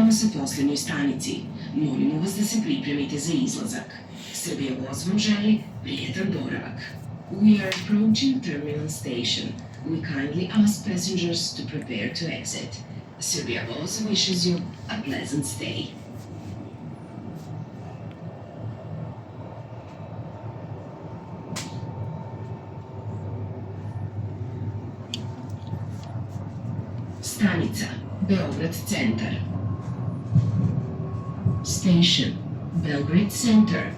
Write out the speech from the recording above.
Približavamo se posljednjoj stanici. Molimo vas da se pripremite za izlazak. Srbija voz vam želi prijetan boravak. We are approaching Terminal Station. We kindly ask passengers to prepare to exit. Serbia Voz wishes you a pleasant stay. Stanica Beograd Centar. Station Belgrade Center.